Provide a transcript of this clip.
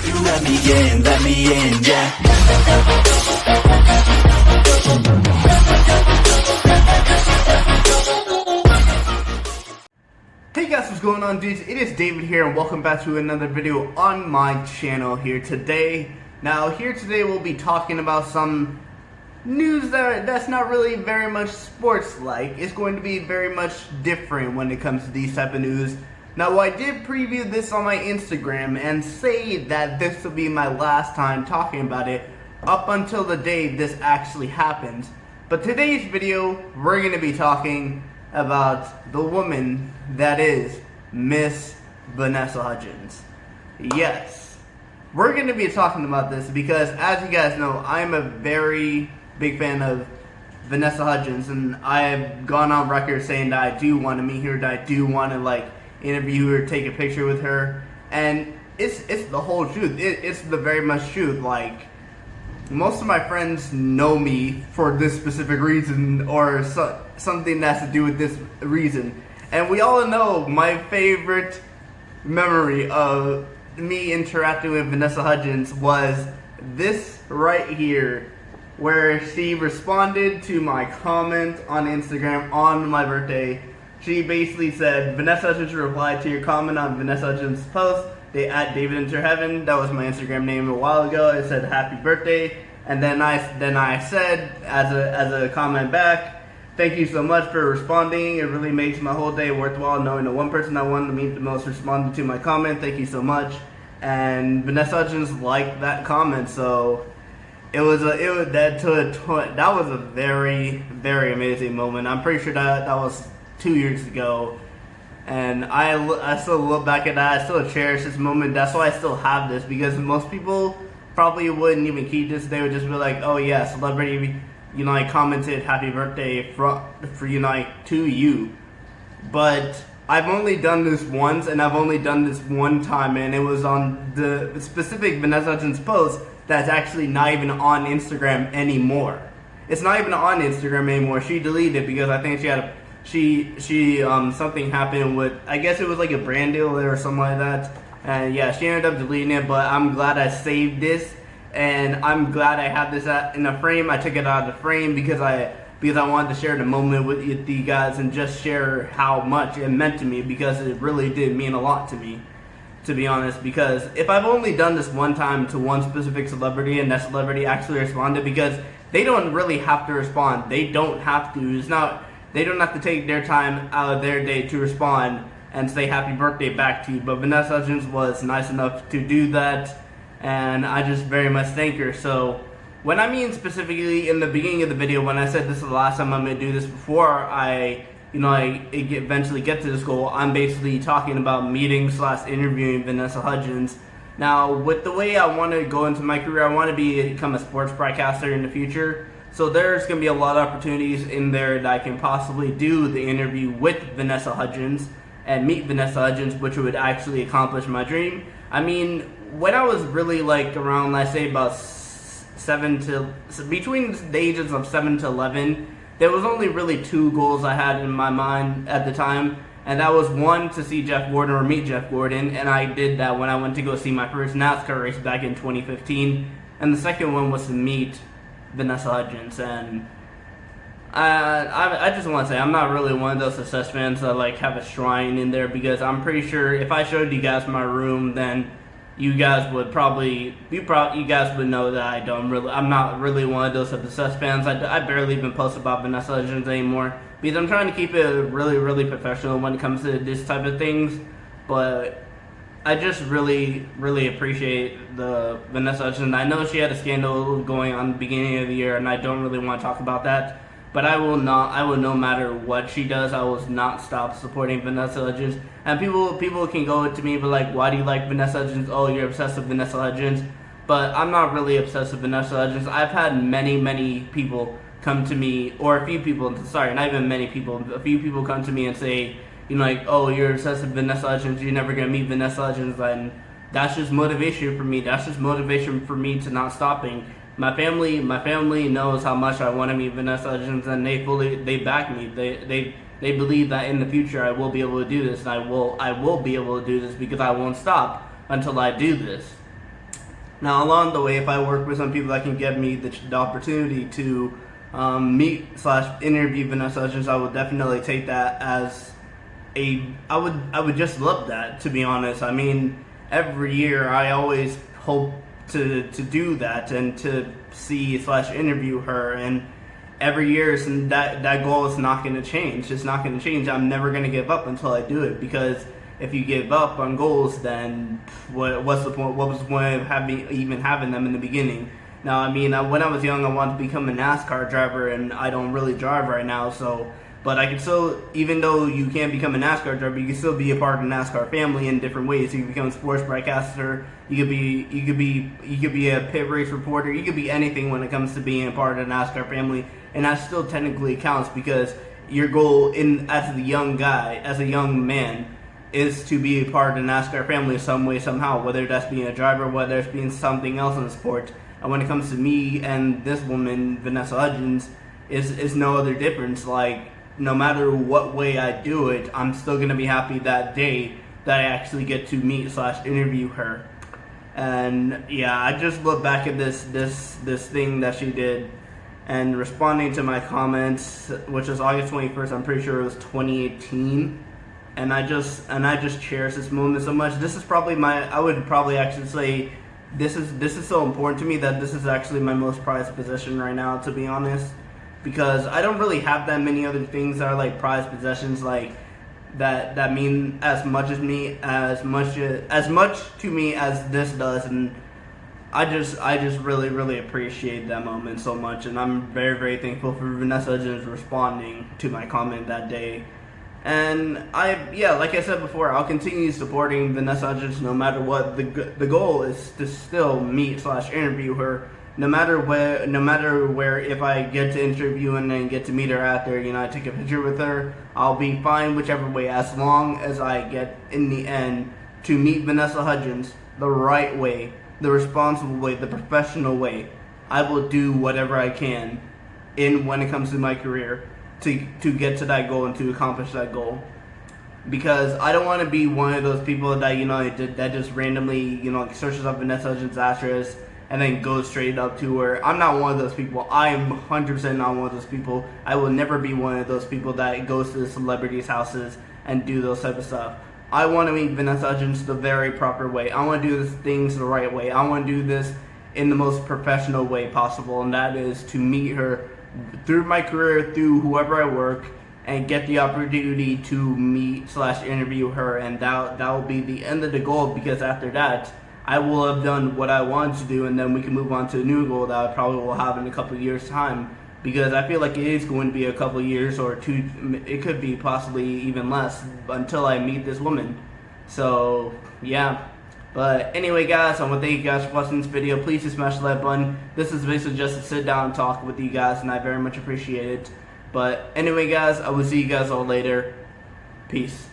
You let me in, yeah. Hey guys, what's going on, dudes? It is David here, and welcome back to another video on my channel here today. Now, here today we'll be talking about some news that's not really very much sports-like. It's going to be very much different when it comes to these type of news. Now, I did preview this on my Instagram and say that this will be my last time talking about it up until the day this actually happens. But today's video, we're going to be talking about the woman that is Miss Vanessa Hudgens. Yes, we're going to be talking about this because, as you guys know, I'm a very big fan of Vanessa Hudgens, and I've gone on record saying that I do want to meet her, that I do want to interview her, take a picture with her, and it's the whole truth. It's the very much truth. Most of my friends know me for this specific reason or something that's to do with this reason. And we all know my favorite memory of me interacting with Vanessa Hudgens was this right here, where she responded to my comment on Instagram on my birthday. She basically said, Vanessa Hudgens replied to your comment on Vanessa Hudgens' post. They at David Enter Heaven. That was my Instagram name a while ago. It said happy birthday. And then I said as a comment back, thank you so much for responding. It really makes my whole day worthwhile knowing the one person I wanted to meet the most responded to my comment. Thank you so much. And Vanessa Hudgens liked that comment, so that was a very, very amazing moment. I'm pretty sure that was 2 years ago. And I still look back at that. I still cherish this moment. That's why I still have this, because most people probably wouldn't even keep this. They would just be like, oh yeah, celebrity, I commented happy birthday for to you. But I've only done this once, and I've only done this one time, and it was on the specific Vanessa Hudgens post that's actually not even on Instagram anymore. It's not even on Instagram anymore. She deleted it because I think something happened with, I guess it was like a brand deal or something like that. And yeah, she ended up deleting it, but I'm glad I saved this, and I'm glad I have this in a frame. I took it out of the frame because I wanted to share the moment with you guys and just share how much it meant to me, because it really did mean a lot to me, to be honest. Because if I've only done this one time to one specific celebrity and that celebrity actually responded, because they don't really have to respond. They don't have to. They don't have to take their time out of their day to respond and say happy birthday back to you. But Vanessa Hudgens was nice enough to do that, and I just very much thank her. So when I mean specifically in the beginning of the video, when I said this is the last time I'm going to do this before I eventually get to this goal, I'm basically talking about meeting / interviewing Vanessa Hudgens. Now, with the way I want to go into my career, I want to become a sports broadcaster in the future. So there's going to be a lot of opportunities in there that I can possibly do the interview with Vanessa Hudgens and meet Vanessa Hudgens, which would actually accomplish my dream. I mean, when I was really around, let's say about between the ages of 7 to 11, there was only really 2 goals I had in my mind at the time. And that was one, to see Jeff Gordon or meet Jeff Gordon. And I did that when I went to go see my first NASCAR race back in 2015. And the second one was to meet Vanessa Hudgens. And I just want to say, I'm not really one of those success fans that have a shrine in there, because I'm pretty sure if I showed you guys my room, then you guys would know that I'm not really one of those success fans. I barely even post about Vanessa Hudgens anymore, because I'm trying to keep it really, really professional when it comes to this type of things. But I just really, really appreciate the Vanessa Hudgens. I know she had a scandal going on at the beginning of the year, and I don't really want to talk about that. But I will no matter what she does, I will not stop supporting Vanessa Hudgens. And people can go to me and be like, why do you like Vanessa Hudgens? Oh, you're obsessed with Vanessa Hudgens. But I'm not really obsessed with Vanessa Hudgens. I've had many people come to me, or a few people, sorry, not even many people, a few people come to me and say, oh, you're obsessed with Vanessa Hudgens, you're never going to meet Vanessa Hudgens. And that's just motivation for me. That's just motivation for me to not stopping. My family knows how much I want to meet Vanessa Hudgens, and they back me. They believe that in the future I will be able to do this, and I will be able to do this, because I won't stop until I do this. Now, along the way, if I work with some people that can get me the opportunity to meet / interview Vanessa Hudgens, I would definitely take that as I would just love that, to be honest. I mean, every year I always hope to do that and to see / interview her, and every year that goal is not going to change. It's not going to change. I'm never going to give up until I do it, because if you give up on goals, then what's the point? What was the point of even having them in the beginning? Now, I mean, when I was young, I wanted to become a NASCAR driver, and I don't really drive right now, so. But I can still, even though you can't become a NASCAR driver, you can still be a part of the NASCAR family in different ways. You can become a sports broadcaster. You could be a pit race reporter. You could be anything when it comes to being a part of the NASCAR family, and that still technically counts, because your goal as a young guy, as a young man, is to be a part of the NASCAR family in some way, somehow. Whether that's being a driver, whether it's being something else in the sport. And when it comes to me and this woman, Vanessa Hudgens, is no other difference. Like, no matter what way I do it, I'm still going to be happy that day that I actually get to meet / interview her. And yeah, I just look back at this thing that she did, and responding to my comments, which was August 21st, I'm pretty sure it was 2018. And I just cherish this moment so much. This is probably I would probably actually say, this is so important to me that this is actually my most prized possession right now, to be honest. Because I don't really have that many other things that are like prized possessions like that mean as much to me as this does, and I just really appreciate that moment so much, and I'm very thankful for Vanessa Hudgens responding to my comment that day. And like I said before, I'll continue supporting Vanessa Hudgens no matter what. The goal is to still meet / interview her. No matter where, if I get to interview and then get to meet her after, I take a picture with her, I'll be fine whichever way, as long as I get, in the end, to meet Vanessa Hudgens the right way, the responsible way, the professional way. I will do whatever I can when it comes to my career to get to that goal and to accomplish that goal. Because I don't want to be one of those people that, that just randomly, searches up Vanessa Hudgens' address and then goes straight up to her. I'm not one of those people. I am 100% not one of those people. I will never be one of those people that goes to the celebrities' houses and do those type of stuff. I want to meet Vanessa Hudgens the very proper way. I want to do things the right way. I want to do this in the most professional way possible, and that is to meet her through my career, through whoever I work, and get the opportunity to meet / interview her, and that will be the end of the goal, because after that, I will have done what I wanted to do, and then we can move on to a new goal that I probably will have in a couple of years' time, because I feel like it is going to be a couple of years or two, it could be possibly even less, until I meet this woman. So, yeah. But anyway, guys, I want to thank you guys for watching this video. Please just smash the like button. This is basically just to sit down and talk with you guys, and I very much appreciate it. But anyway, guys, I will see you guys all later. Peace.